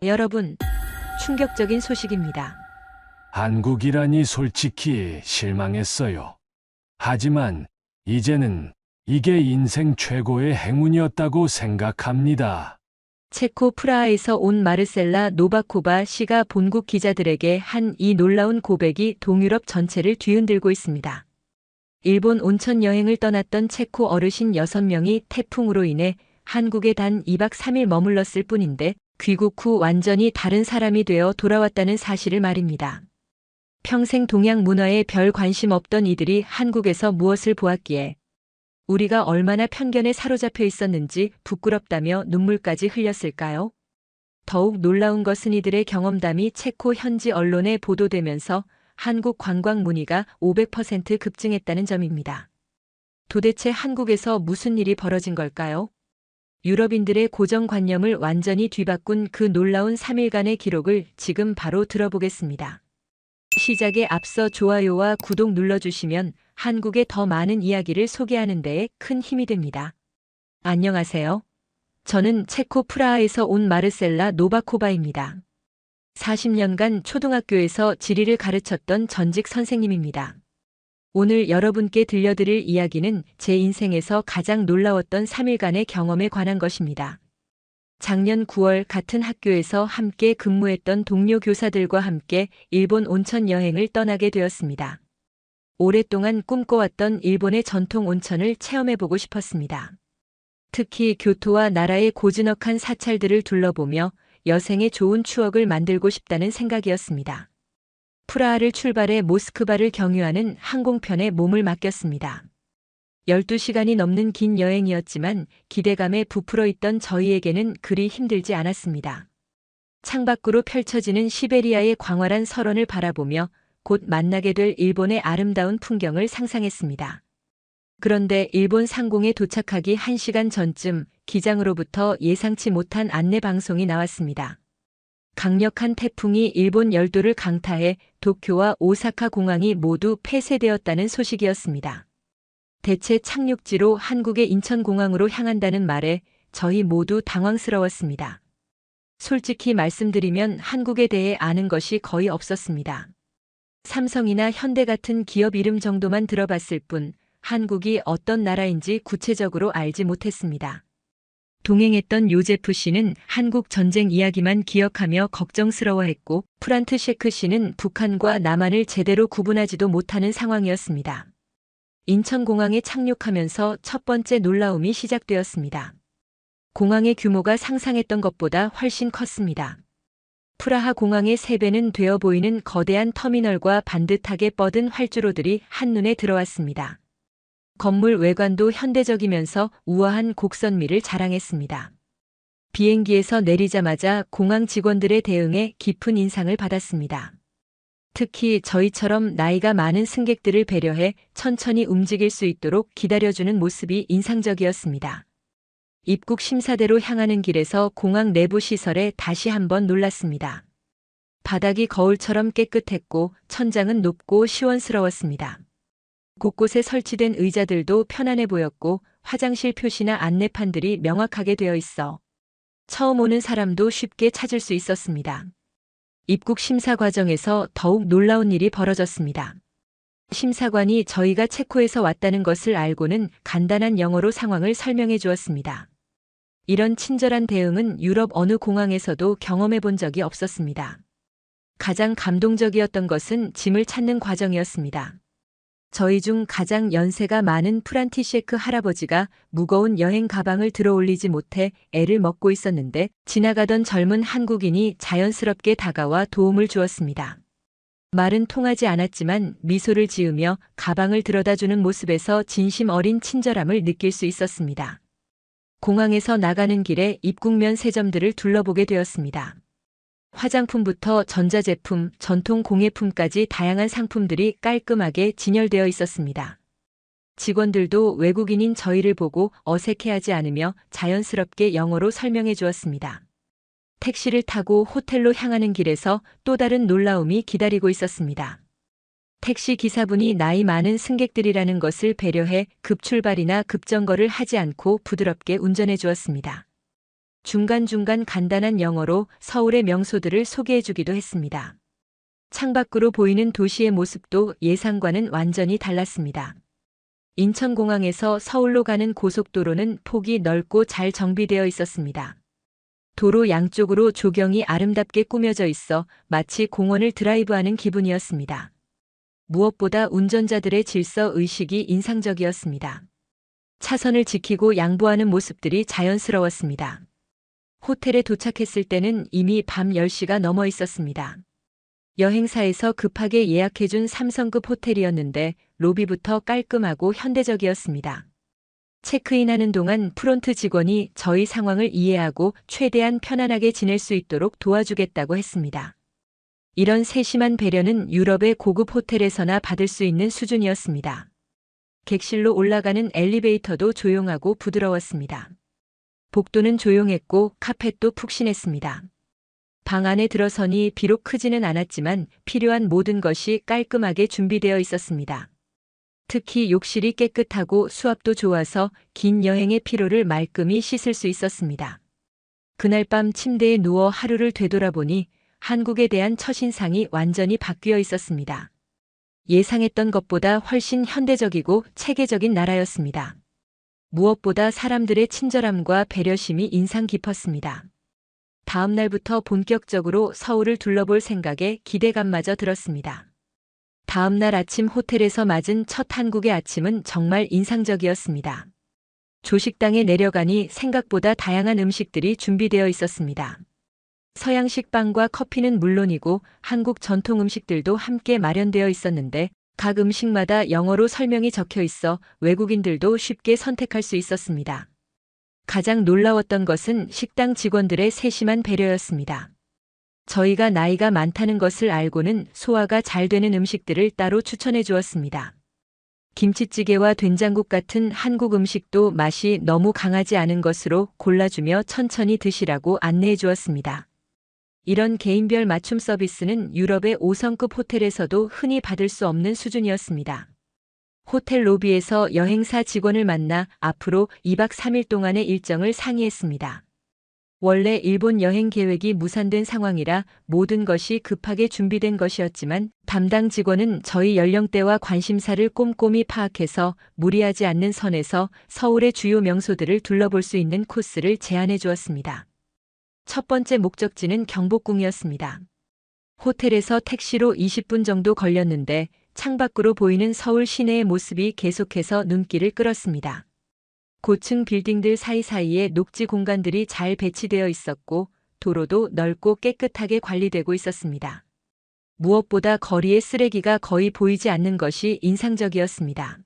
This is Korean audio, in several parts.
여러분, 충격적인 소식입니다. 한국이라니 솔직히 실망했어요. 하지만 이제는 이게 인생 최고의 행운이었다고 생각합니다. 체코 프라하에서 온 마르셀라 노바코바 씨가 본국 기자들에게 한 이 놀라운 고백이 동유럽 전체를 뒤흔들고 있습니다. 일본 온천 여행을 떠났던 체코 어르신 6명이 태풍으로 인해 한국에 단 2박 3일 머물렀을 뿐인데 귀국 후 완전히 다른 사람이 되어 돌아왔다는 사실을 말입니다. 평생 동양 문화에 별 관심 없던 이들이 한국에서 무엇을 보았기에 우리가 얼마나 편견에 사로잡혀 있었는지 부끄럽다며 눈물까지 흘렸을까요? 더욱 놀라운 것은 이들의 경험담이 체코 현지 언론에 보도되면서 한국 관광 문의가 500% 급증했다는 점입니다. 도대체 한국에서 무슨 일이 벌어진 걸까요? 유럽인들의 고정관념을 완전히 뒤바꾼 그 놀라운 3일간의 기록을 지금 바로 들어보겠습니다. 시작에 앞서 좋아요와 구독 눌러주시면 한국의 더 많은 이야기를 소개하는 데에 큰 힘이 됩니다. 안녕하세요. 저는 체코 프라하에서 온 마르셀라 노바코바입니다. 40년간 초등학교에서 지리를 가르쳤던 전직 선생님입니다. 오늘 여러분께 들려드릴 이야기는 제 인생에서 가장 놀라웠던 3일간의 경험에 관한 것입니다. 작년 9월 같은 학교에서 함께 근무했던 동료 교사들과 함께 일본 온천 여행을 떠나게 되었습니다. 오랫동안 꿈꿔왔던 일본의 전통 온천을 체험해보고 싶었습니다. 특히 교토와 나라의 고즈넉한 사찰들을 둘러보며 여생의 좋은 추억을 만들고 싶다는 생각이었습니다. 프라하를 출발해 모스크바를 경유하는 항공편에 몸을 맡겼습니다. 12시간이 넘는 긴 여행이었지만 기대감에 부풀어 있던 저희에게는 그리 힘들지 않았습니다. 창밖으로 펼쳐지는 시베리아의 광활한 설원을 바라보며 곧 만나게 될 일본의 아름다운 풍경을 상상했습니다. 그런데 일본 상공에 도착하기 1시간 전쯤 기장으로부터 예상치 못한 안내 방송이 나왔습니다. 강력한 태풍이 일본 열도를 강타해 도쿄와 오사카 공항이 모두 폐쇄되었다는 소식이었습니다. 대체 착륙지로 한국의 인천공항으로 향한다는 말에 저희 모두 당황스러웠습니다. 솔직히 말씀드리면 한국에 대해 아는 것이 거의 없었습니다. 삼성이나 현대 같은 기업 이름 정도만 들어봤을 뿐 한국이 어떤 나라인지 구체적으로 알지 못했습니다. 동행했던 요제프 씨는 한국 전쟁 이야기만 기억하며 걱정스러워했고 프란트셰크 씨는 북한과 남한을 제대로 구분하지도 못하는 상황이었습니다. 인천공항에 착륙하면서 첫 번째 놀라움이 시작되었습니다. 공항의 규모가 상상했던 것보다 훨씬 컸습니다. 프라하 공항의 3배는 되어 보이는 거대한 터미널과 반듯하게 뻗은 활주로들이 한눈에 들어왔습니다. 건물 외관도 현대적이면서 우아한 곡선미를 자랑했습니다. 비행기에서 내리자마자 공항 직원들의 대응에 깊은 인상을 받았습니다. 특히 저희처럼 나이가 많은 승객들을 배려해 천천히 움직일 수 있도록 기다려주는 모습이 인상적이었습니다. 입국 심사대로 향하는 길에서 공항 내부 시설에 다시 한번 놀랐습니다. 바닥이 거울처럼 깨끗했고 천장은 높고 시원스러웠습니다. 곳곳에 설치된 의자들도 편안해 보였고 화장실 표시나 안내판들이 명확하게 되어 있어 처음 오는 사람도 쉽게 찾을 수 있었습니다. 입국 심사 과정에서 더욱 놀라운 일이 벌어졌습니다. 심사관이 저희가 체코에서 왔다는 것을 알고는 간단한 영어로 상황을 설명해 주었습니다. 이런 친절한 대응은 유럽 어느 공항에서도 경험해 본 적이 없었습니다. 가장 감동적이었던 것은 짐을 찾는 과정이었습니다. 저희 중 가장 연세가 많은 프란티셰크 할아버지가 무거운 여행 가방을 들어 올리지 못해 애를 먹고 있었는데 지나가던 젊은 한국인이 자연스럽게 다가와 도움을 주었습니다. 말은 통하지 않았지만 미소를 지으며 가방을 들여다주는 모습에서 진심 어린 친절함을 느낄 수 있었습니다. 공항에서 나가는 길에 입국면 세점들을 둘러보게 되었습니다. 화장품부터 전자제품, 전통 공예품까지 다양한 상품들이 깔끔하게 진열되어 있었습니다. 직원들도 외국인인 저희를 보고 어색해하지 않으며 자연스럽게 영어로 설명해 주었습니다. 택시를 타고 호텔로 향하는 길에서 또 다른 놀라움이 기다리고 있었습니다. 택시 기사분이 나이 많은 승객들이라는 것을 배려해 급출발이나 급정거를 하지 않고 부드럽게 운전해 주었습니다. 중간중간 간단한 영어로 서울의 명소들을 소개해주기도 했습니다. 창밖으로 보이는 도시의 모습도 예상과는 완전히 달랐습니다. 인천공항에서 서울로 가는 고속도로는 폭이 넓고 잘 정비되어 있었습니다. 도로 양쪽으로 조경이 아름답게 꾸며져 있어 마치 공원을 드라이브하는 기분이었습니다. 무엇보다 운전자들의 질서 의식이 인상적이었습니다. 차선을 지키고 양보하는 모습들이 자연스러웠습니다. 호텔에 도착했을 때는 이미 밤 10시가 넘어 있었습니다. 여행사에서 급하게 예약해준 3성급 호텔이었는데 로비부터 깔끔하고 현대적이었습니다. 체크인하는 동안 프론트 직원이 저희 상황을 이해하고 최대한 편안하게 지낼 수 있도록 도와주겠다고 했습니다. 이런 세심한 배려는 유럽의 고급 호텔에서나 받을 수 있는 수준이었습니다. 객실로 올라가는 엘리베이터도 조용하고 부드러웠습니다. 복도는 조용했고 카펫도 푹신했습니다. 방 안에 들어서니 비록 크지는 않았지만 필요한 모든 것이 깔끔하게 준비되어 있었습니다. 특히 욕실이 깨끗하고 수압도 좋아서 긴 여행의 피로를 말끔히 씻을 수 있었습니다. 그날 밤 침대에 누워 하루를 되돌아보니 한국에 대한 첫인상이 완전히 바뀌어 있었습니다. 예상했던 것보다 훨씬 현대적이고 체계적인 나라였습니다. 무엇보다 사람들의 친절함과 배려심이 인상 깊었습니다. 다음 날부터 본격적으로 서울을 둘러볼 생각에 기대감마저 들었습니다. 다음 날 아침 호텔에서 맞은 첫 한국의 아침은 정말 인상적이었습니다. 조식당에 내려가니 생각보다 다양한 음식들이 준비되어 있었습니다. 서양식 빵과 커피는 물론이고 한국 전통 음식들도 함께 마련되어 있었는데 각 음식마다 영어로 설명이 적혀 있어 외국인들도 쉽게 선택할 수 있었습니다. 가장 놀라웠던 것은 식당 직원들의 세심한 배려였습니다. 저희가 나이가 많다는 것을 알고는 소화가 잘 되는 음식들을 따로 추천해 주었습니다. 김치찌개와 된장국 같은 한국 음식도 맛이 너무 강하지 않은 것으로 골라주며 천천히 드시라고 안내해 주었습니다. 이런 개인별 맞춤 서비스는 유럽의 5성급 호텔에서도 흔히 받을 수 없는 수준이었습니다. 호텔 로비에서 여행사 직원을 만나 앞으로 2박 3일 동안의 일정을 상의했습니다. 원래 일본 여행 계획이 무산된 상황이라 모든 것이 급하게 준비된 것이었지만 담당 직원은 저희 연령대와 관심사를 꼼꼼히 파악해서 무리하지 않는 선에서 서울의 주요 명소들을 둘러볼 수 있는 코스를 제안해 주었습니다. 첫 번째 목적지는 경복궁이었습니다. 호텔에서 택시로 20분 정도 걸렸는데 창밖으로 보이는 서울 시내의 모습이 계속해서 눈길을 끌었습니다. 고층 빌딩들 사이사이에 녹지 공간들이 잘 배치되어 있었고 도로도 넓고 깨끗하게 관리되고 있었습니다. 무엇보다 거리의 쓰레기가 거의 보이지 않는 것이 인상적이었습니다.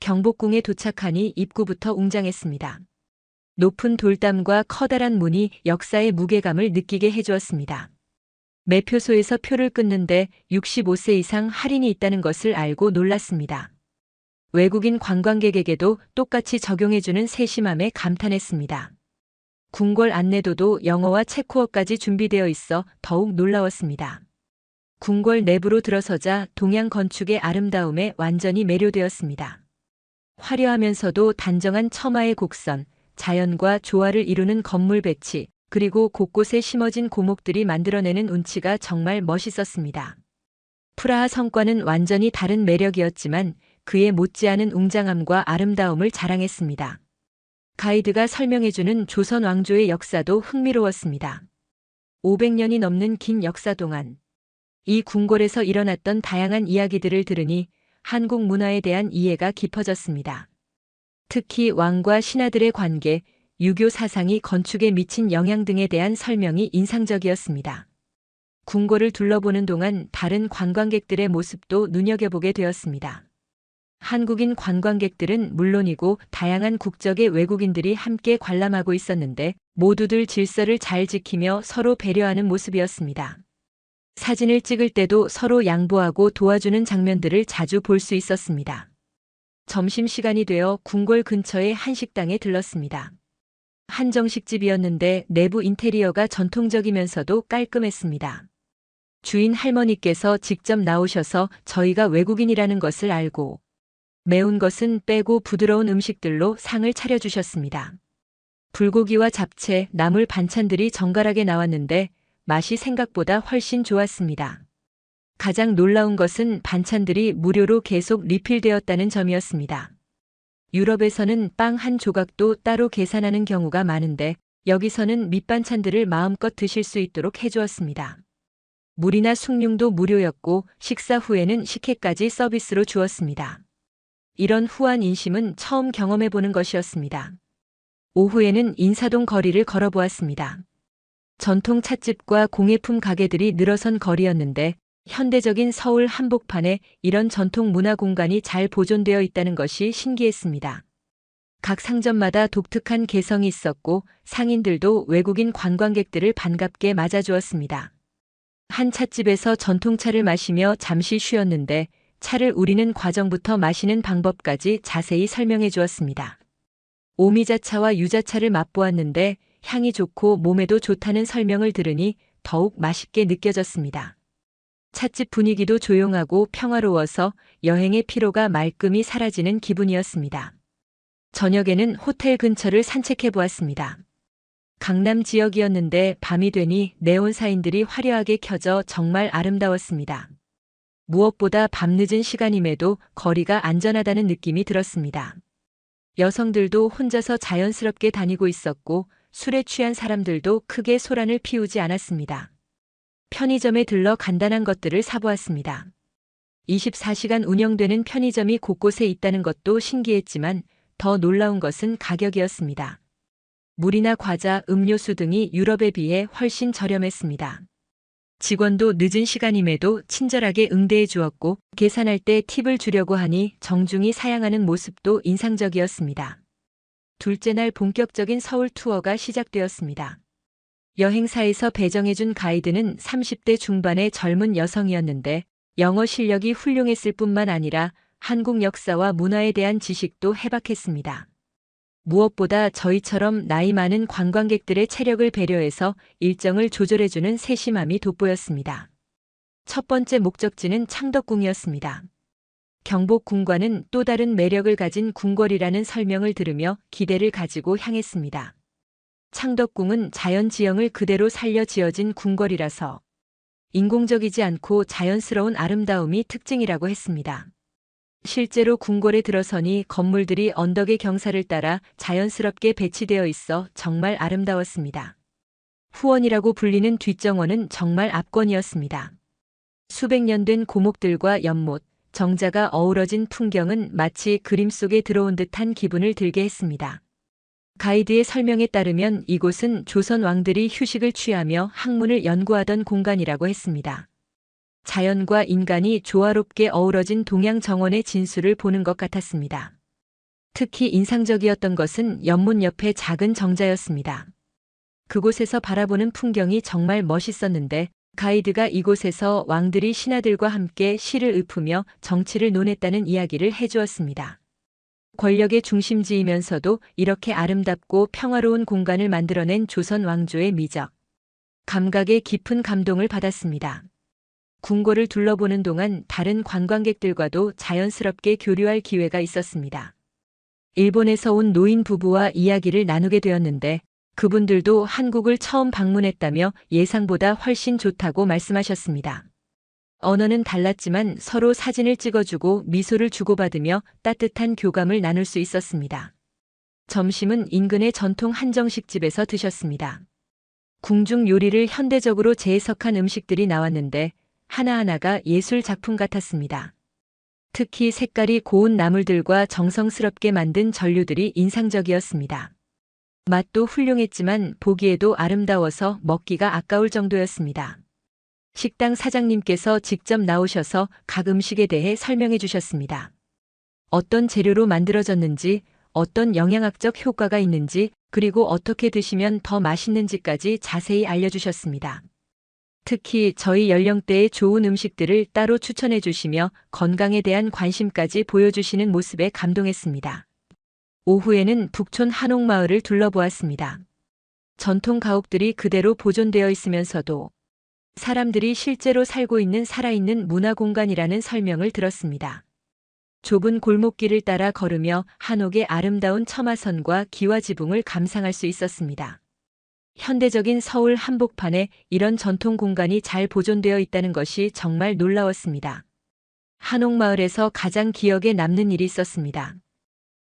경복궁에 도착하니 입구부터 웅장했습니다. 높은 돌담과 커다란 문이 역사의 무게감을 느끼게 해주었습니다. 매표소에서 표를 끊는데 65세 이상 할인이 있다는 것을 알고 놀랐습니다. 외국인 관광객에게도 똑같이 적용해주는 세심함에 감탄했습니다. 궁궐 안내도도 영어와 체코어까지 준비되어 있어 더욱 놀라웠습니다. 궁궐 내부로 들어서자 동양 건축의 아름다움에 완전히 매료되었습니다. 화려하면서도 단정한 처마의 곡선, 자연과 조화를 이루는 건물 배치, 그리고 곳곳에 심어진 고목들이 만들어내는 운치가 정말 멋있었습니다. 프라하 성과는 완전히 다른 매력이었지만 그에 못지않은 웅장함과 아름다움을 자랑했습니다. 가이드가 설명해주는 조선 왕조의 역사도 흥미로웠습니다. 500년이 넘는 긴 역사 동안 이 궁궐에서 일어났던 다양한 이야기들을 들으니 한국 문화에 대한 이해가 깊어졌습니다. 특히 왕과 신하들의 관계, 유교 사상이 건축에 미친 영향 등에 대한 설명이 인상적이었습니다. 궁궐을 둘러보는 동안 다른 관광객들의 모습도 눈여겨보게 되었습니다. 한국인 관광객들은 물론이고 다양한 국적의 외국인들이 함께 관람하고 있었는데 모두들 질서를 잘 지키며 서로 배려하는 모습이었습니다. 사진을 찍을 때도 서로 양보하고 도와주는 장면들을 자주 볼 수 있었습니다. 점심시간이 되어 궁궐 근처의 한식당에 들렀습니다. 한정식집이었는데 내부 인테리어가 전통적이면서도 깔끔했습니다. 주인 할머니께서 직접 나오셔서 저희가 외국인이라는 것을 알고 매운 것은 빼고 부드러운 음식들로 상을 차려주셨습니다. 불고기와 잡채, 나물 반찬들이 정갈하게 나왔는데 맛이 생각보다 훨씬 좋았습니다. 가장 놀라운 것은 반찬들이 무료로 계속 리필되었다는 점이었습니다. 유럽에서는 빵 한 조각도 따로 계산하는 경우가 많은데 여기서는 밑반찬들을 마음껏 드실 수 있도록 해주었습니다. 물이나 숭늉도 무료였고 식사 후에는 식혜까지 서비스로 주었습니다. 이런 후한 인심은 처음 경험해보는 것이었습니다. 오후에는 인사동 거리를 걸어보았습니다. 전통 찻집과 공예품 가게들이 늘어선 거리였는데 현대적인 서울 한복판에 이런 전통 문화 공간이 잘 보존되어 있다는 것이 신기했습니다. 각 상점마다 독특한 개성이 있었고 상인들도 외국인 관광객들을 반갑게 맞아주었습니다. 한 찻집에서 전통차를 마시며 잠시 쉬었는데 차를 우리는 과정부터 마시는 방법까지 자세히 설명해 주었습니다. 오미자차와 유자차를 맛보았는데 향이 좋고 몸에도 좋다는 설명을 들으니 더욱 맛있게 느껴졌습니다. 찻집 분위기도 조용하고 평화로워서 여행의 피로가 말끔히 사라지는 기분이었습니다. 저녁에는 호텔 근처를 산책해 보았습니다. 강남 지역이었는데 밤이 되니 네온 사인들이 화려하게 켜져 정말 아름다웠습니다. 무엇보다 밤늦은 시간임에도 거리가 안전하다는 느낌이 들었습니다. 여성들도 혼자서 자연스럽게 다니고 있었고 술에 취한 사람들도 크게 소란을 피우지 않았습니다. 편의점에 들러 간단한 것들을 사보았습니다. 24시간 운영되는 편의점이 곳곳에 있다는 것도 신기했지만 더 놀라운 것은 가격이었습니다. 물이나 과자, 음료수 등이 유럽에 비해 훨씬 저렴했습니다. 직원도 늦은 시간임에도 친절하게 응대해 주었고 계산할 때 팁을 주려고 하니 정중히 사양하는 모습도 인상적이었습니다. 둘째 날 본격적인 서울 투어가 시작되었습니다. 여행사에서 배정해준 가이드는 30대 중반의 젊은 여성이었는데 영어 실력이 훌륭했을 뿐만 아니라 한국 역사와 문화에 대한 지식도 해박했습니다. 무엇보다 저희처럼 나이 많은 관광객들의 체력을 배려해서 일정을 조절해주는 세심함이 돋보였습니다. 첫 번째 목적지는 창덕궁이었습니다. 경복궁과는 또 다른 매력을 가진 궁궐이라는 설명을 들으며 기대를 가지고 향했습니다. 창덕궁은 자연 지형을 그대로 살려 지어진 궁궐이라서 인공적이지 않고 자연스러운 아름다움이 특징이라고 했습니다. 실제로 궁궐에 들어서니 건물들이 언덕의 경사를 따라 자연스럽게 배치되어 있어 정말 아름다웠습니다. 후원이라고 불리는 뒷정원은 정말 압권이었습니다. 수백 년 된 고목들과 연못, 정자가 어우러진 풍경은 마치 그림 속에 들어온 듯한 기분을 들게 했습니다. 가이드의 설명에 따르면 이곳은 조선 왕들이 휴식을 취하며 학문을 연구하던 공간이라고 했습니다. 자연과 인간이 조화롭게 어우러진 동양 정원의 진수를 보는 것 같았습니다. 특히 인상적이었던 것은 연못 옆에 작은 정자였습니다. 그곳에서 바라보는 풍경이 정말 멋있었는데 가이드가 이곳에서 왕들이 신하들과 함께 시를 읊으며 정치를 논했다는 이야기를 해주었습니다. 권력의 중심지이면서도 이렇게 아름답고 평화로운 공간을 만들어낸 조선 왕조의 미적. 감각에 깊은 감동을 받았습니다. 궁궐을 둘러보는 동안 다른 관광객들과도 자연스럽게 교류할 기회가 있었습니다. 일본에서 온 노인 부부와 이야기를 나누게 되었는데 그분들도 한국을 처음 방문했다며 예상보다 훨씬 좋다고 말씀하셨습니다. 언어는 달랐지만 서로 사진을 찍어주고 미소를 주고받으며 따뜻한 교감을 나눌 수 있었습니다. 점심은 인근의 전통 한정식집에서 드셨습니다. 궁중 요리를 현대적으로 재해석한 음식들이 나왔는데 하나하나가 예술 작품 같았습니다. 특히 색깔이 고운 나물들과 정성스럽게 만든 전류들이 인상적이었습니다. 맛도 훌륭했지만 보기에도 아름다워서 먹기가 아까울 정도였습니다. 식당 사장님께서 직접 나오셔서 각 음식에 대해 설명해 주셨습니다. 어떤 재료로 만들어졌는지, 어떤 영양학적 효과가 있는지, 그리고 어떻게 드시면 더 맛있는지까지 자세히 알려주셨습니다. 특히 저희 연령대의 좋은 음식들을 따로 추천해 주시며 건강에 대한 관심까지 보여주시는 모습에 감동했습니다. 오후에는 북촌 한옥마을을 둘러보았습니다. 전통 가옥들이 그대로 보존되어 있으면서도 사람들이 실제로 살고 있는 살아있는 문화공간이라는 설명을 들었습니다. 좁은 골목길을 따라 걸으며 한옥의 아름다운 처마선과 기와 지붕을 감상할 수 있었습니다. 현대적인 서울 한복판에 이런 전통 공간이 잘 보존되어 있다는 것이 정말 놀라웠습니다. 한옥마을에서 가장 기억에 남는 일이 있었습니다.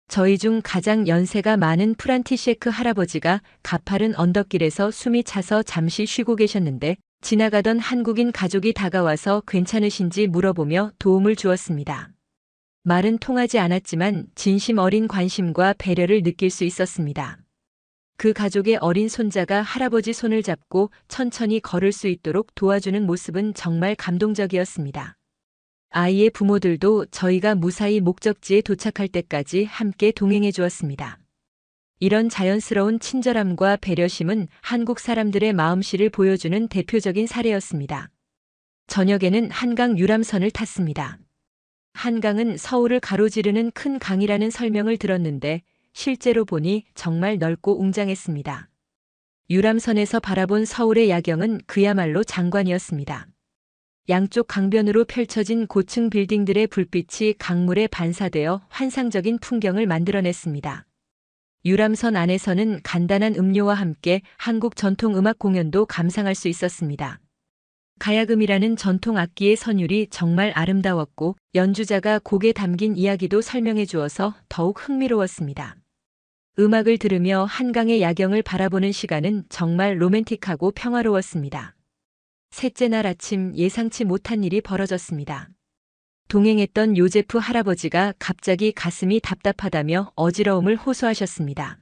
저희 중 가장 연세가 많은 프란티셰크 할아버지가 가파른 언덕길에서 숨이 차서 잠시 쉬고 계셨는데 지나가던 한국인 가족이 다가와서 괜찮으신지 물어보며 도움을 주었습니다. 말은 통하지 않았지만 진심 어린 관심과 배려를 느낄 수 있었습니다. 그 가족의 어린 손자가 할아버지 손을 잡고 천천히 걸을 수 있도록 도와주는 모습은 정말 감동적이었습니다. 아이의 부모들도 저희가 무사히 목적지에 도착할 때까지 함께 동행해 주었습니다. 이런 자연스러운 친절함과 배려심은 한국 사람들의 마음씨를 보여주는 대표적인 사례였습니다. 저녁에는 한강 유람선을 탔습니다. 한강은 서울을 가로지르는 큰 강이라는 설명을 들었는데 실제로 보니 정말 넓고 웅장했습니다. 유람선에서 바라본 서울의 야경은 그야말로 장관이었습니다. 양쪽 강변으로 펼쳐진 고층 빌딩들의 불빛이 강물에 반사되어 환상적인 풍경을 만들어냈습니다. 유람선 안에서는 간단한 음료와 함께 한국 전통 음악 공연도 감상할 수 있었습니다. 가야금이라는 전통 악기의 선율이 정말 아름다웠고 연주자가 곡에 담긴 이야기도 설명해 주어서 더욱 흥미로웠습니다. 음악을 들으며 한강의 야경을 바라보는 시간은 정말 로맨틱하고 평화로웠습니다. 셋째 날 아침 예상치 못한 일이 벌어졌습니다. 동행했던 요제프 할아버지가 갑자기 가슴이 답답하다며 어지러움을 호소하셨습니다.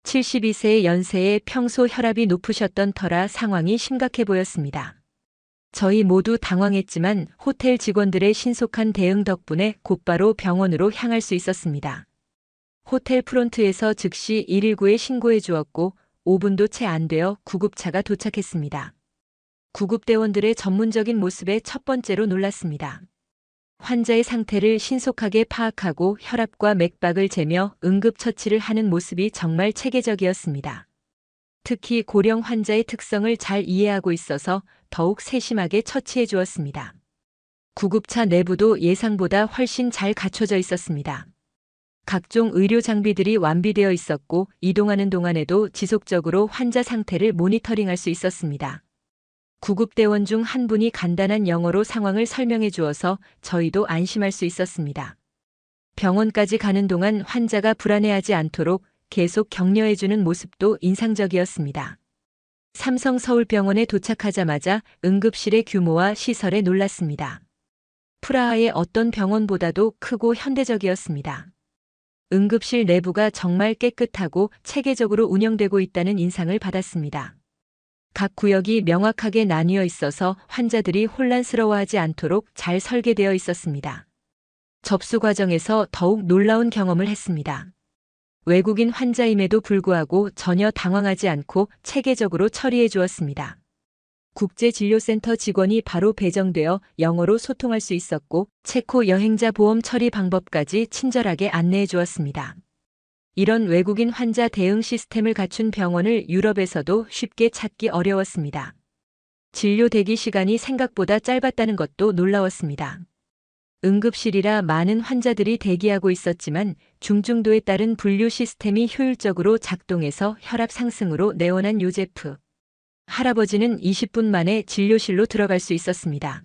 72세의 연세에 평소 혈압이 높으셨던 터라 상황이 심각해 보였습니다. 저희 모두 당황했지만 호텔 직원들의 신속한 대응 덕분에 곧바로 병원으로 향할 수 있었습니다. 호텔 프론트에서 즉시 119에 신고해 주었고 5분도 채 안 되어 구급차가 도착했습니다. 구급대원들의 전문적인 모습에 첫 번째로 놀랐습니다. 환자의 상태를 신속하게 파악하고 혈압과 맥박을 재며 응급처치를 하는 모습이 정말 체계적이었습니다. 특히 고령 환자의 특성을 잘 이해하고 있어서 더욱 세심하게 처치해 주었습니다. 구급차 내부도 예상보다 훨씬 잘 갖춰져 있었습니다. 각종 의료 장비들이 완비되어 있었고 이동하는 동안에도 지속적으로 환자 상태를 모니터링할 수 있었습니다. 구급대원 중 한 분이 간단한 영어로 상황을 설명해 주어서 저희도 안심할 수 있었습니다. 병원까지 가는 동안 환자가 불안해하지 않도록 계속 격려해 주는 모습도 인상적이었습니다. 삼성 서울병원에 도착하자마자 응급실의 규모와 시설에 놀랐습니다. 프라하의 어떤 병원보다도 크고 현대적이었습니다. 응급실 내부가 정말 깨끗하고 체계적으로 운영되고 있다는 인상을 받았습니다. 각 구역이 명확하게 나뉘어 있어서 환자들이 혼란스러워하지 않도록 잘 설계되어 있었습니다. 접수 과정에서 더욱 놀라운 경험을 했습니다. 외국인 환자임에도 불구하고 전혀 당황하지 않고 체계적으로 처리해 주었습니다. 국제진료센터 직원이 바로 배정되어 영어로 소통할 수 있었고 체코 여행자 보험 처리 방법까지 친절하게 안내해 주었습니다. 이런 외국인 환자 대응 시스템을 갖춘 병원을 유럽에서도 쉽게 찾기 어려웠습니다. 진료 대기 시간이 생각보다 짧았다는 것도 놀라웠습니다. 응급실이라 많은 환자들이 대기하고 있었지만 중증도에 따른 분류 시스템이 효율적으로 작동해서 혈압 상승으로 내원한 요제프 할아버지는 20분 만에 진료실로 들어갈 수 있었습니다.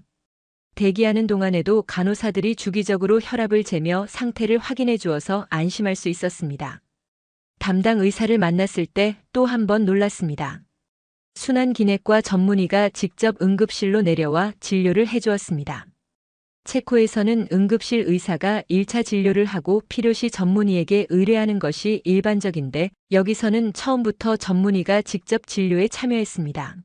대기하는 동안에도 간호사들이 주기적으로 혈압을 재며 상태를 확인해 주어서 안심할 수 있었습니다. 담당 의사를 만났을 때 또 한 번 놀랐습니다. 순환기내과 전문의가 직접 응급실로 내려와 진료를 해주었습니다. 체코에서는 응급실 의사가 1차 진료를 하고 필요시 전문의에게 의뢰하는 것이 일반적인데 여기서는 처음부터 전문의가 직접 진료에 참여했습니다.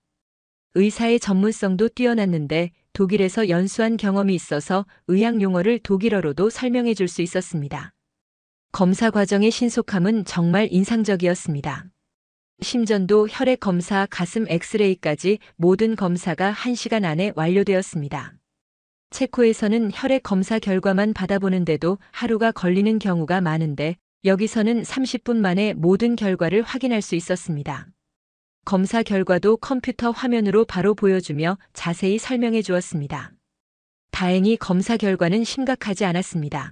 의사의 전문성도 뛰어났는데 독일에서 연수한 경험이 있어서 의학 용어를 독일어로도 설명해 줄 수 있었습니다. 검사 과정의 신속함은 정말 인상적이었습니다. 심전도, 혈액 검사, 가슴 엑스레이까지 모든 검사가 1시간 안에 완료되었습니다. 체코에서는 혈액 검사 결과만 받아보는데도 하루가 걸리는 경우가 많은데 여기서는 30분 만에 모든 결과를 확인할 수 있었습니다. 검사 결과도 컴퓨터 화면으로 바로 보여주며 자세히 설명해 주었습니다. 다행히 검사 결과는 심각하지 않았습니다.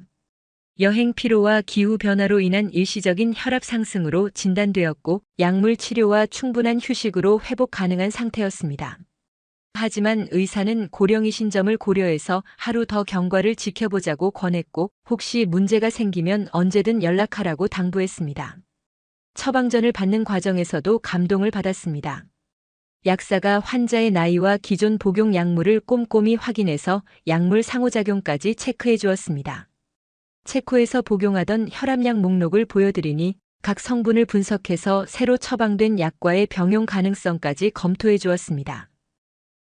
여행 피로와 기후 변화로 인한 일시적인 혈압 상승으로 진단되었고 약물 치료와 충분한 휴식으로 회복 가능한 상태였습니다. 하지만 의사는 고령이신 점을 고려해서 하루 더 경과를 지켜보자고 권했고 혹시 문제가 생기면 언제든 연락하라고 당부했습니다. 처방전을 받는 과정에서도 감동을 받았습니다. 약사가 환자의 나이와 기존 복용 약물을 꼼꼼히 확인해서 약물 상호작용까지 체크해 주었습니다. 체코에서 복용하던 혈압약 목록을 보여드리니 각 성분을 분석해서 새로 처방된 약과의 병용 가능성까지 검토해 주었습니다.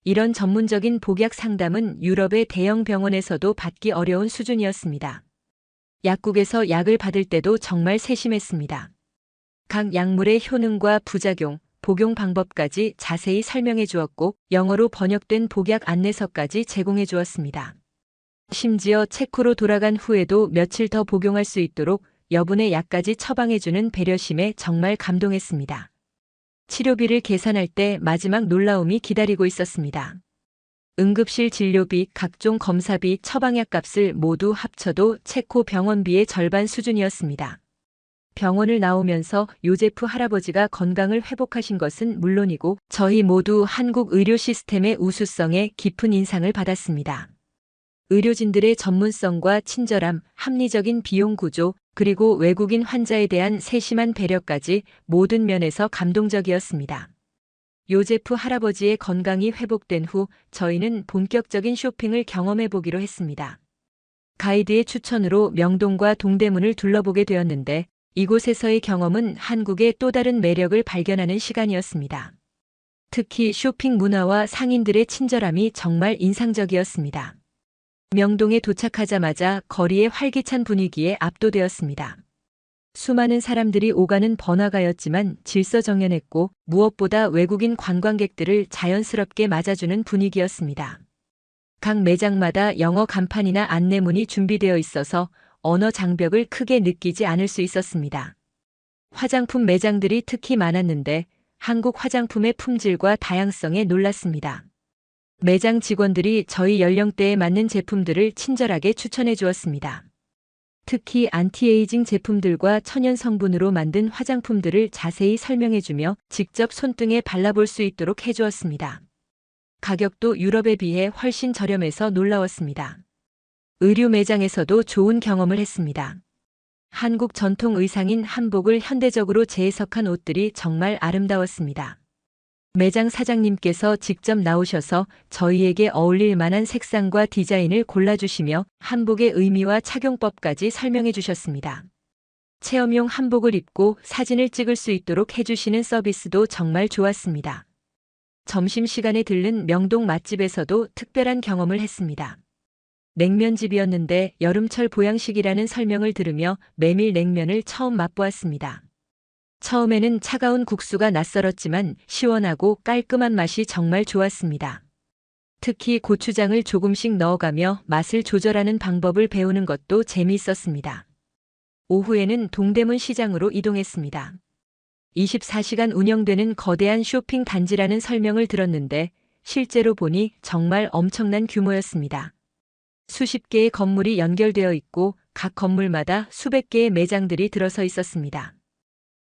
이런 전문적인 복약 상담은 유럽의 대형 병원에서도 받기 어려운 수준이었습니다. 약국에서 약을 받을 때도 정말 세심했습니다. 각 약물의 효능과 부작용, 복용 방법까지 자세히 설명해 주었고 영어로 번역된 복약 안내서까지 제공해 주었습니다. 심지어 체코로 돌아간 후에도 며칠 더 복용할 수 있도록 여분의 약까지 처방해주는 배려심에 정말 감동했습니다. 치료비를 계산할 때 마지막 놀라움이 기다리고 있었습니다. 응급실 진료비, 각종 검사비, 처방약 값을 모두 합쳐도 체코 병원비의 절반 수준이었습니다. 병원을 나오면서 요제프 할아버지가 건강을 회복하신 것은 물론이고 저희 모두 한국 의료 시스템의 우수성에 깊은 인상을 받았습니다. 의료진들의 전문성과 친절함, 합리적인 비용 구조, 그리고 외국인 환자에 대한 세심한 배려까지 모든 면에서 감동적이었습니다. 요제프 할아버지의 건강이 회복된 후 저희는 본격적인 쇼핑을 경험해 보기로 했습니다. 가이드의 추천으로 명동과 동대문을 둘러보게 되었는데 이곳에서의 경험은 한국의 또 다른 매력을 발견하는 시간이었습니다. 특히 쇼핑 문화와 상인들의 친절함이 정말 인상적이었습니다. 명동에 도착하자마자 거리의 활기찬 분위기에 압도되었습니다. 수많은 사람들이 오가는 번화가였지만 질서정연했고 무엇보다 외국인 관광객들을 자연스럽게 맞아주는 분위기였습니다. 각 매장마다 영어 간판이나 안내문이 준비되어 있어서 언어 장벽을 크게 느끼지 않을 수 있었습니다. 화장품 매장들이 특히 많았는데 한국 화장품의 품질과 다양성에 놀랐습니다. 매장 직원들이 저희 연령대에 맞는 제품들을 친절하게 추천해 주었습니다. 특히 안티에이징 제품들과 천연 성분으로 만든 화장품들을 자세히 설명해 주며 직접 손등에 발라볼 수 있도록 해 주었습니다. 가격도 유럽에 비해 훨씬 저렴해서 놀라웠습니다. 의류 매장에서도 좋은 경험을 했습니다. 한국 전통 의상인 한복을 현대적으로 재해석한 옷들이 정말 아름다웠습니다. 매장 사장님께서 직접 나오셔서 저희에게 어울릴 만한 색상과 디자인을 골라주시며 한복의 의미와 착용법까지 설명해 주셨습니다. 체험용 한복을 입고 사진을 찍을 수 있도록 해주시는 서비스도 정말 좋았습니다. 점심시간에 들른 명동 맛집에서도 특별한 경험을 했습니다. 냉면집이었는데 여름철 보양식이라는 설명을 들으며 메밀 냉면을 처음 맛보았습니다. 처음에는 차가운 국수가 낯설었지만 시원하고 깔끔한 맛이 정말 좋았습니다. 특히 고추장을 조금씩 넣어가며 맛을 조절하는 방법을 배우는 것도 재미있었습니다. 오후에는 동대문 시장으로 이동했습니다. 24시간 운영되는 거대한 쇼핑 단지라는 설명을 들었는데 실제로 보니 정말 엄청난 규모였습니다. 수십 개의 건물이 연결되어 있고 각 건물마다 수백 개의 매장들이 들어서 있었습니다.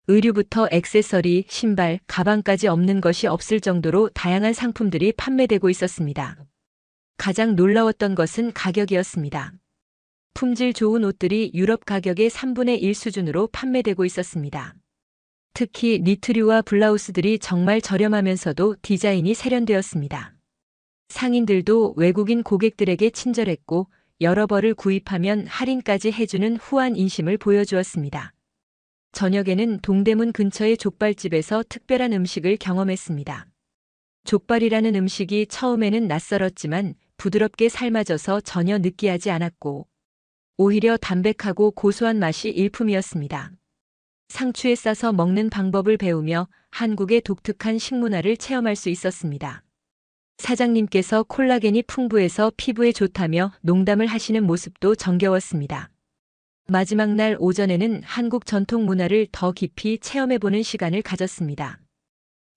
의류부터 액세서리, 신발, 가방까지 없는 것이 없을 정도로 다양한 상품들이 판매되고 있었습니다. 가장 놀라웠던 것은 가격이었습니다. 품질 좋은 옷들이 유럽 가격의 3분의 1 수준으로 판매되고 있었습니다. 특히 니트류와 블라우스들이 정말 저렴하면서도 디자인이 세련되었습니다. 상인들도 외국인 고객들에게 친절했고 여러 벌을 구입하면 할인까지 해주는 후한 인심을 보여주었습니다. 저녁에는 동대문 근처의 족발집에서 특별한 음식을 경험했습니다. 족발이라는 음식이 처음에는 낯설었지만 부드럽게 삶아져서 전혀 느끼하지 않았고 오히려 담백하고 고소한 맛이 일품이었습니다. 상추에 싸서 먹는 방법을 배우며 한국의 독특한 식문화를 체험할 수 있었습니다. 사장님께서 콜라겐이 풍부해서 피부에 좋다며 농담을 하시는 모습도 정겨웠습니다. 마지막 날 오전에는 한국 전통 문화를 더 깊이 체험해보는 시간을 가졌습니다.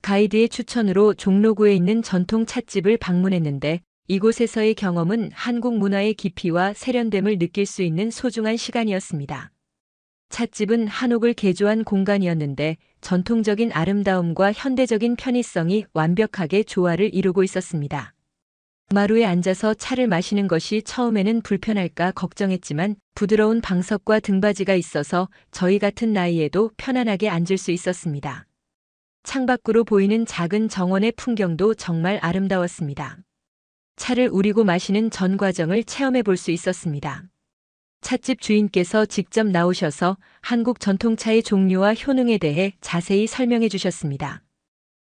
가이드의 추천으로 종로구에 있는 전통 찻집을 방문했는데 이곳에서의 경험은 한국 문화의 깊이와 세련됨을 느낄 수 있는 소중한 시간이었습니다. 찻집은 한옥을 개조한 공간이었는데 전통적인 아름다움과 현대적인 편의성이 완벽하게 조화를 이루고 있었습니다. 마루에 앉아서 차를 마시는 것이 처음에는 불편할까 걱정했지만 부드러운 방석과 등받이가 있어서 저희 같은 나이에도 편안하게 앉을 수 있었습니다. 창밖으로 보이는 작은 정원의 풍경도 정말 아름다웠습니다. 차를 우리고 마시는 전 과정을 체험해 볼 수 있었습니다. 찻집 주인께서 직접 나오셔서 한국 전통차의 종류와 효능에 대해 자세히 설명해 주셨습니다.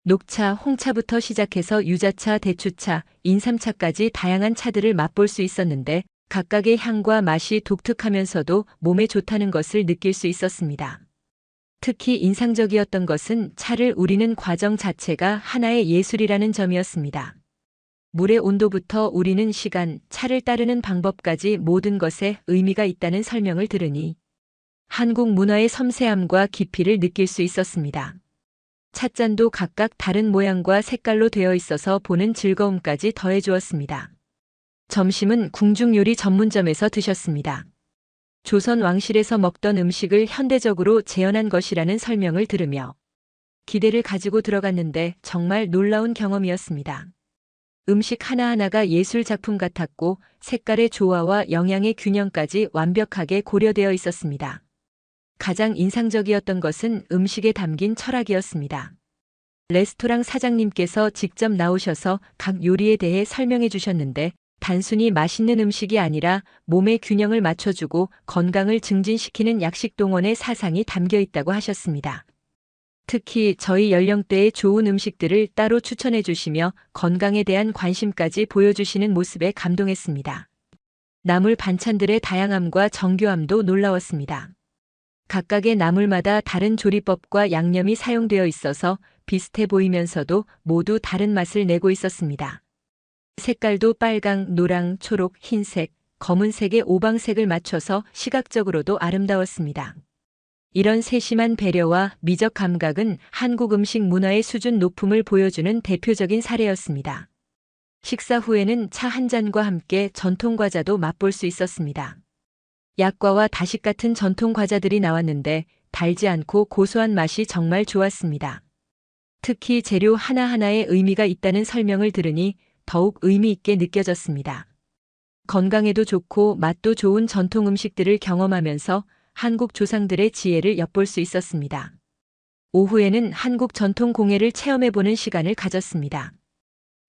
녹차, 홍차부터 시작해서 유자차, 대추차, 인삼차까지 다양한 차들을 맛볼 수 있었는데 각각의 향과 맛이 독특하면서도 몸에 좋다는 것을 느낄 수 있었습니다. 특히 인상적이었던 것은 차를 우리는 과정 자체가 하나의 예술이라는 점이었습니다. 물의 온도부터 우리는 시간, 차를 따르는 방법까지 모든 것에 의미가 있다는 설명을 들으니 한국 문화의 섬세함과 깊이를 느낄 수 있었습니다. 찻잔도 각각 다른 모양과 색깔로 되어 있어서 보는 즐거움까지 더해주었습니다. 점심은 궁중요리 전문점에서 드셨습니다. 조선 왕실에서 먹던 음식을 현대적으로 재현한 것이라는 설명을 들으며 기대를 가지고 들어갔는데 정말 놀라운 경험이었습니다. 음식 하나하나가 예술 작품 같았고 색깔의 조화와 영양의 균형까지 완벽하게 고려되어 있었습니다. 가장 인상적이었던 것은 음식에 담긴 철학이었습니다. 레스토랑 사장님께서 직접 나오셔서 각 요리에 대해 설명해 주셨는데 단순히 맛있는 음식이 아니라 몸의 균형을 맞춰주고 건강을 증진시키는 약식동원의 사상이 담겨 있다고 하셨습니다. 특히 저희 연령대의 좋은 음식들을 따로 추천해 주시며 건강에 대한 관심까지 보여주시는 모습에 감동했습니다. 나물 반찬들의 다양함과 정교함도 놀라웠습니다. 각각의 나물마다 다른 조리법과 양념이 사용되어 있어서 비슷해 보이면서도 모두 다른 맛을 내고 있었습니다. 색깔도 빨강, 노랑, 초록, 흰색, 검은색의 오방색을 맞춰서 시각적으로도 아름다웠습니다. 이런 세심한 배려와 미적 감각은 한국 음식 문화의 수준 높음을 보여주는 대표적인 사례였습니다. 식사 후에는 차 한 잔과 함께 전통 과자도 맛볼 수 있었습니다. 약과와 다식 같은 전통 과자들이 나왔는데 달지 않고 고소한 맛이 정말 좋았습니다. 특히 재료 하나하나에 의미가 있다는 설명을 들으니 더욱 의미 있게 느껴졌습니다. 건강에도 좋고 맛도 좋은 전통 음식들을 경험하면서 한국 조상들의 지혜를 엿볼 수 있었습니다. 오후에는 한국 전통 공예를 체험해보는 시간을 가졌습니다.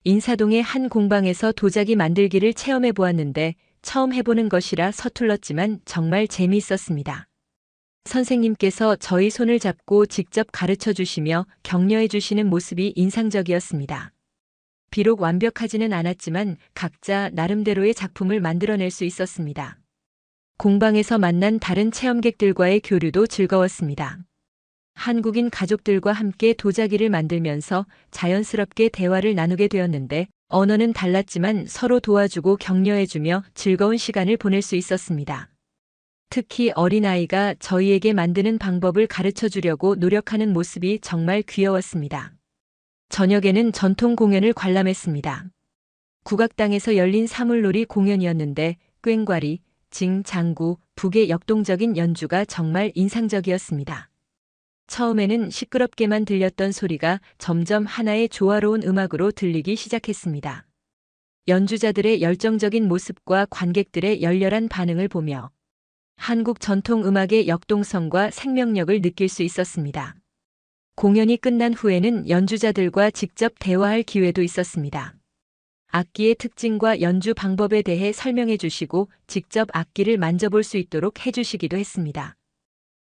인사동의 한 공방에서 도자기 만들기를 체험해 보았는데 처음 해보는 것이라 서툴렀지만 정말 재미있었습니다. 선생님께서 저희 손을 잡고 직접 가르쳐 주시며 격려해 주시는 모습이 인상적이었습니다. 비록 완벽하지는 않았지만 각자 나름대로의 작품을 만들어낼 수 있었습니다. 공방에서 만난 다른 체험객들과의 교류도 즐거웠습니다. 한국인 가족들과 함께 도자기를 만들면서 자연스럽게 대화를 나누게 되었는데 언어는 달랐지만 서로 도와주고 격려해주며 즐거운 시간을 보낼 수 있었습니다. 특히 어린아이가 저희에게 만드는 방법을 가르쳐 주려고 노력하는 모습이 정말 귀여웠습니다. 저녁에는 전통 공연을 관람했습니다. 국악당에서 열린 사물놀이 공연이었는데 꽹과리, 징, 장구, 북의 역동적인 연주가 정말 인상적이었습니다. 처음에는 시끄럽게만 들렸던 소리가 점점 하나의 조화로운 음악으로 들리기 시작했습니다. 연주자들의 열정적인 모습과 관객들의 열렬한 반응을 보며 한국 전통 음악의 역동성과 생명력을 느낄 수 있었습니다. 공연이 끝난 후에는 연주자들과 직접 대화할 기회도 있었습니다. 악기의 특징과 연주 방법에 대해 설명해 주시고 직접 악기를 만져볼 수 있도록 해주시기도 했습니다.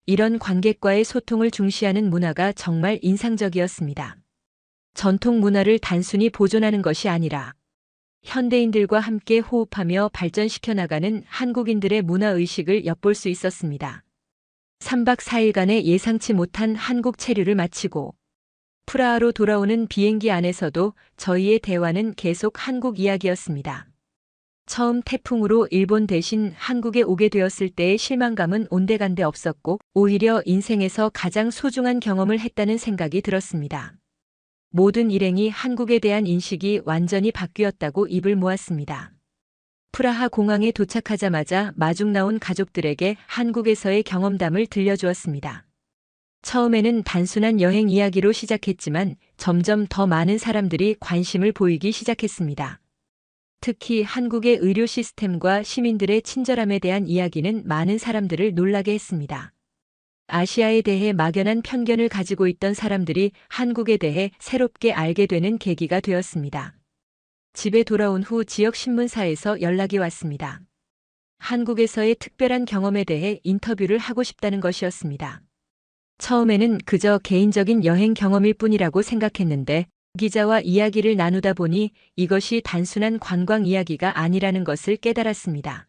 이런 관객과의 소통을 중시하는 문화가 정말 인상적이었습니다. 전통 문화를 단순히 보존하는 것이 아니라 현대인들과 함께 호흡하며 발전시켜 나가는 한국인들의 문화의식을 엿볼 수 있었습니다. 3박 4일간의 예상치 못한 한국 체류를 마치고 프라하로 돌아오는 비행기 안에서도 저희의 대화는 계속 한국 이야기였습니다. 처음 태풍으로 일본 대신 한국에 오게 되었을 때의 실망감은 온데간데 없었고 오히려 인생에서 가장 소중한 경험을 했다는 생각이 들었습니다. 모든 일행이 한국에 대한 인식이 완전히 바뀌었다고 입을 모았습니다. 프라하 공항에 도착하자마자 마중 나온 가족들에게 한국에서의 경험담을 들려주었습니다. 처음에는 단순한 여행 이야기로 시작했지만 점점 더 많은 사람들이 관심을 보이기 시작했습니다. 특히 한국의 의료 시스템과 시민들의 친절함에 대한 이야기는 많은 사람들을 놀라게 했습니다. 아시아에 대해 막연한 편견을 가지고 있던 사람들이 한국에 대해 새롭게 알게 되는 계기가 되었습니다. 집에 돌아온 후 지역 신문사에서 연락이 왔습니다. 한국에서의 특별한 경험에 대해 인터뷰를 하고 싶다는 것이었습니다. 처음에는 그저 개인적인 여행 경험일 뿐이라고 생각했는데 기자와 이야기를 나누다 보니 이것이 단순한 관광 이야기가 아니라는 것을 깨달았습니다.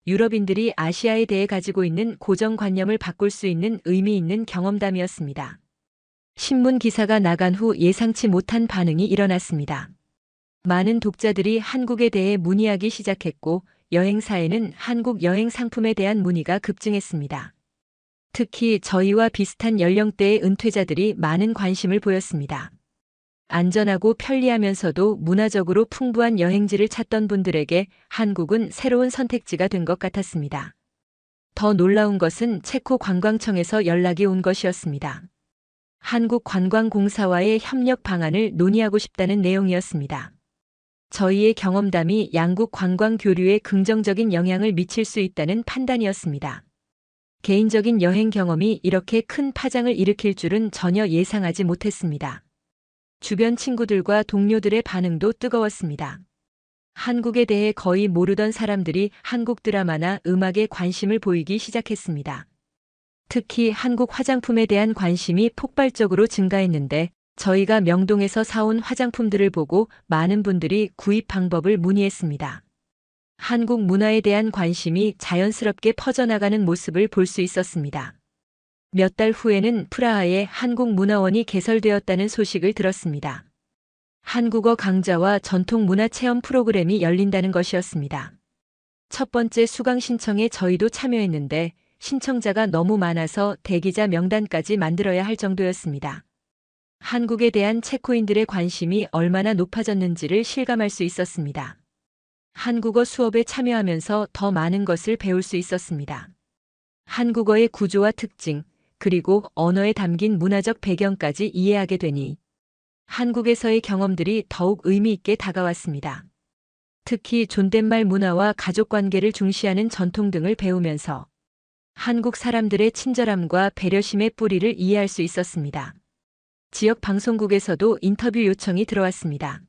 유럽인들이 아시아에 대해 가지고 있는 고정관념을 바꿀 수 있는 의미 있는 경험담이었습니다. 신문 기사가 나간 후 예상치 못한 반응이 일어났습니다. 많은 독자들이 한국에 대해 문의하기 시작했고 여행사에는 한국 여행 상품에 대한 문의가 급증했습니다. 특히 저희와 비슷한 연령대의 은퇴자들이 많은 관심을 보였습니다. 안전하고 편리하면서도 문화적으로 풍부한 여행지를 찾던 분들에게 한국은 새로운 선택지가 된 것 같았습니다. 더 놀라운 것은 체코 관광청에서 연락이 온 것이었습니다. 한국관광공사와의 협력 방안을 논의하고 싶다는 내용이었습니다. 저희의 경험담이 양국 관광 교류에 긍정적인 영향을 미칠 수 있다는 판단이었습니다. 개인적인 여행 경험이 이렇게 큰 파장을 일으킬 줄은 전혀 예상하지 못했습니다. 주변 친구들과 동료들의 반응도 뜨거웠습니다. 한국에 대해 거의 모르던 사람들이 한국 드라마나 음악에 관심을 보이기 시작했습니다. 특히 한국 화장품에 대한 관심이 폭발적으로 증가했는데 저희가 명동에서 사온 화장품들을 보고 많은 분들이 구입 방법을 문의했습니다. 한국 문화에 대한 관심이 자연스럽게 퍼져나가는 모습을 볼 수 있었습니다. 몇 달 후에는 프라하에 한국문화원이 개설되었다는 소식을 들었습니다. 한국어 강좌와 전통 문화 체험 프로그램이 열린다는 것이었습니다. 첫 번째 수강 신청에 저희도 참여했는데 신청자가 너무 많아서 대기자 명단까지 만들어야 할 정도였습니다. 한국에 대한 체코인들의 관심이 얼마나 높아졌는지를 실감할 수 있었습니다. 한국어 수업에 참여하면서 더 많은 것을 배울 수 있었습니다. 한국어의 구조와 특징, 그리고 언어에 담긴 문화적 배경까지 이해하게 되니 한국에서의 경험들이 더욱 의미 있게 다가왔습니다. 특히 존댓말 문화와 가족관계를 중시하는 전통 등을 배우면서 한국 사람들의 친절함과 배려심의 뿌리를 이해할 수 있었습니다. 지역 방송국에서도 인터뷰 요청이 들어왔습니다.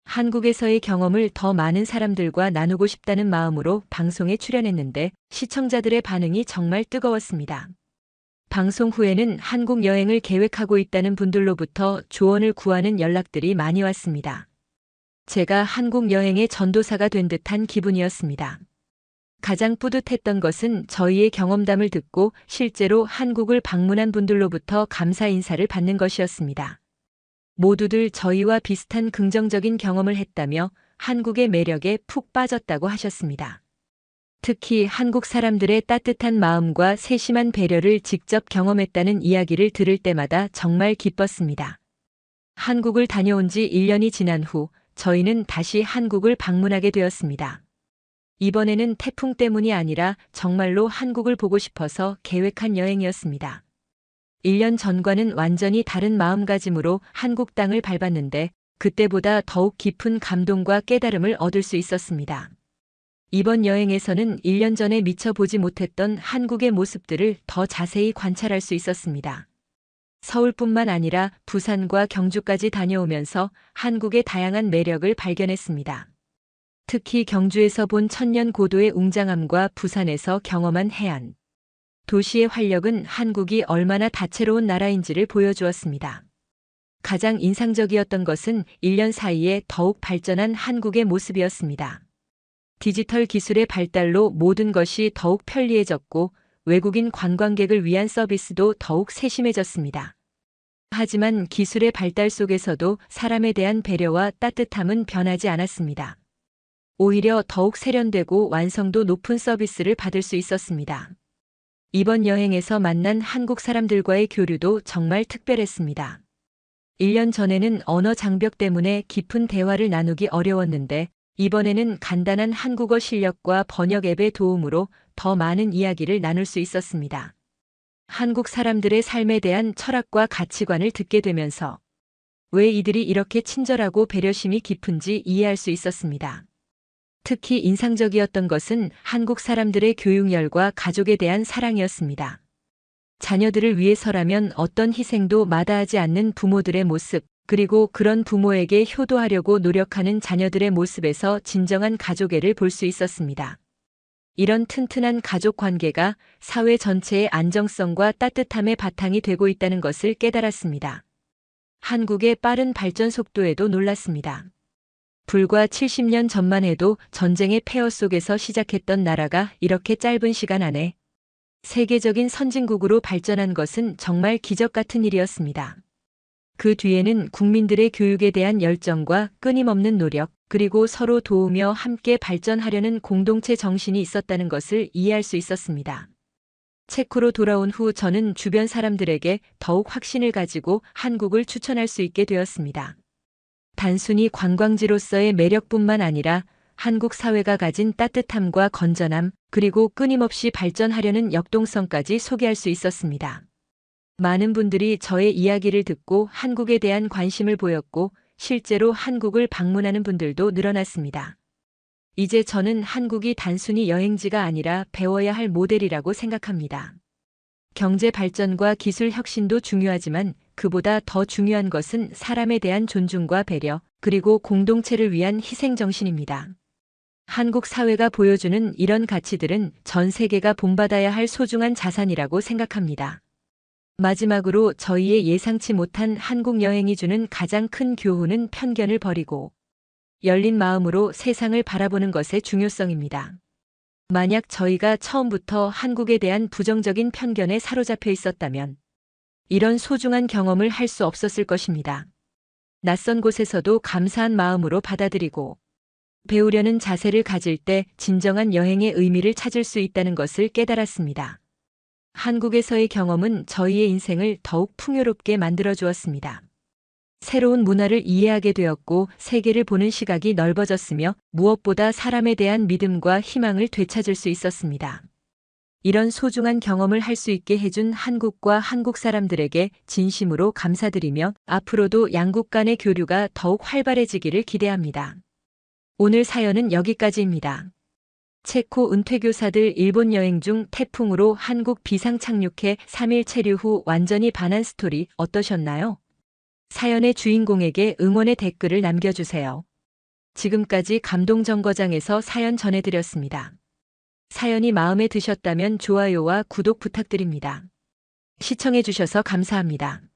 한국에서의 경험을 더 많은 사람들과 나누고 싶다는 마음으로 방송에 출연했는데 시청자들의 반응이 정말 뜨거웠습니다. 방송 후에는 한국 여행을 계획하고 있다는 분들로부터 조언을 구하는 연락들이 많이 왔습니다. 제가 한국 여행의 전도사가 된 듯한 기분이었습니다. 가장 뿌듯했던 것은 저희의 경험담을 듣고 실제로 한국을 방문한 분들로부터 감사 인사를 받는 것이었습니다. 모두들 저희와 비슷한 긍정적인 경험을 했다며 한국의 매력에 푹 빠졌다고 하셨습니다. 특히 한국 사람들의 따뜻한 마음과 세심한 배려를 직접 경험했다는 이야기를 들을 때마다 정말 기뻤습니다. 한국을 다녀온 지 1년이 지난 후 저희는 다시 한국을 방문하게 되었습니다. 이번에는 태풍 때문이 아니라 정말로 한국을 보고 싶어서 계획한 여행이었습니다. 1년 전과는 완전히 다른 마음가짐으로 한국 땅을 밟았는데 그때보다 더욱 깊은 감동과 깨달음을 얻을 수 있었습니다. 이번 여행에서는 1년 전에 미처 보지 못했던 한국의 모습들을 더 자세히 관찰할 수 있었습니다. 서울뿐만 아니라 부산과 경주까지 다녀오면서 한국의 다양한 매력을 발견했습니다. 특히 경주에서 본 천년 고도의 웅장함과 부산에서 경험한 해안, 도시의 활력은 한국이 얼마나 다채로운 나라인지를 보여주었습니다. 가장 인상적이었던 것은 1년 사이에 더욱 발전한 한국의 모습이었습니다. 디지털 기술의 발달로 모든 것이 더욱 편리해졌고 외국인 관광객을 위한 서비스도 더욱 세심해졌습니다. 하지만 기술의 발달 속에서도 사람에 대한 배려와 따뜻함은 변하지 않았습니다. 오히려 더욱 세련되고 완성도 높은 서비스를 받을 수 있었습니다. 이번 여행에서 만난 한국 사람들과의 교류도 정말 특별했습니다. 1년 전에는 언어 장벽 때문에 깊은 대화를 나누기 어려웠는데 이번에는 간단한 한국어 실력과 번역 앱의 도움으로 더 많은 이야기를 나눌 수 있었습니다. 한국 사람들의 삶에 대한 철학과 가치관을 듣게 되면서 왜 이들이 이렇게 친절하고 배려심이 깊은지 이해할 수 있었습니다. 특히 인상적이었던 것은 한국 사람들의 교육열과 가족에 대한 사랑이었습니다. 자녀들을 위해서라면 어떤 희생도 마다하지 않는 부모들의 모습, 그리고 그런 부모에게 효도하려고 노력하는 자녀들의 모습에서 진정한 가족애를 볼 수 있었습니다. 이런 튼튼한 가족 관계가 사회 전체의 안정성과 따뜻함의 바탕이 되고 있다는 것을 깨달았습니다. 한국의 빠른 발전 속도에도 놀랐습니다. 불과 70년 전만 해도 전쟁의 폐허 속에서 시작했던 나라가 이렇게 짧은 시간 안에 세계적인 선진국으로 발전한 것은 정말 기적 같은 일이었습니다. 그 뒤에는 국민들의 교육에 대한 열정과 끊임없는 노력, 그리고 서로 도우며 함께 발전하려는 공동체 정신이 있었다는 것을 이해할 수 있었습니다. 체코로 돌아온 후 저는 주변 사람들에게 더욱 확신을 가지고 한국을 추천할 수 있게 되었습니다. 단순히 관광지로서의 매력뿐만 아니라 한국 사회가 가진 따뜻함과 건전함, 그리고 끊임없이 발전하려는 역동성까지 소개할 수 있었습니다. 많은 분들이 저의 이야기를 듣고 한국에 대한 관심을 보였고, 실제로 한국을 방문하는 분들도 늘어났습니다. 이제 저는 한국이 단순히 여행지가 아니라 배워야 할 모델이라고 생각합니다. 경제 발전과 기술 혁신도 중요하지만 그보다 더 중요한 것은 사람에 대한 존중과 배려, 그리고 공동체를 위한 희생 정신입니다. 한국 사회가 보여주는 이런 가치들은 전 세계가 본받아야 할 소중한 자산이라고 생각합니다. 마지막으로 저희의 예상치 못한 한국 여행이 주는 가장 큰 교훈은 편견을 버리고 열린 마음으로 세상을 바라보는 것의 중요성입니다. 만약 저희가 처음부터 한국에 대한 부정적인 편견에 사로잡혀 있었다면 이런 소중한 경험을 할 수 없었을 것입니다. 낯선 곳에서도 감사한 마음으로 받아들이고 배우려는 자세를 가질 때 진정한 여행의 의미를 찾을 수 있다는 것을 깨달았습니다. 한국에서의 경험은 저희의 인생을 더욱 풍요롭게 만들어 주었습니다. 새로운 문화를 이해하게 되었고 세계를 보는 시각이 넓어졌으며 무엇보다 사람에 대한 믿음과 희망을 되찾을 수 있었습니다. 이런 소중한 경험을 할 수 있게 해준 한국과 한국 사람들에게 진심으로 감사드리며 앞으로도 양국 간의 교류가 더욱 활발해지기를 기대합니다. 오늘 사연은 여기까지입니다. 체코 은퇴교사들 일본 여행 중 태풍으로 한국 비상 착륙해 3일 체류 후 완전히 반한 스토리 어떠셨나요? 사연의 주인공에게 응원의 댓글을 남겨주세요. 지금까지 감동정거장에서 사연 전해드렸습니다. 사연이 마음에 드셨다면 좋아요와 구독 부탁드립니다. 시청해주셔서 감사합니다.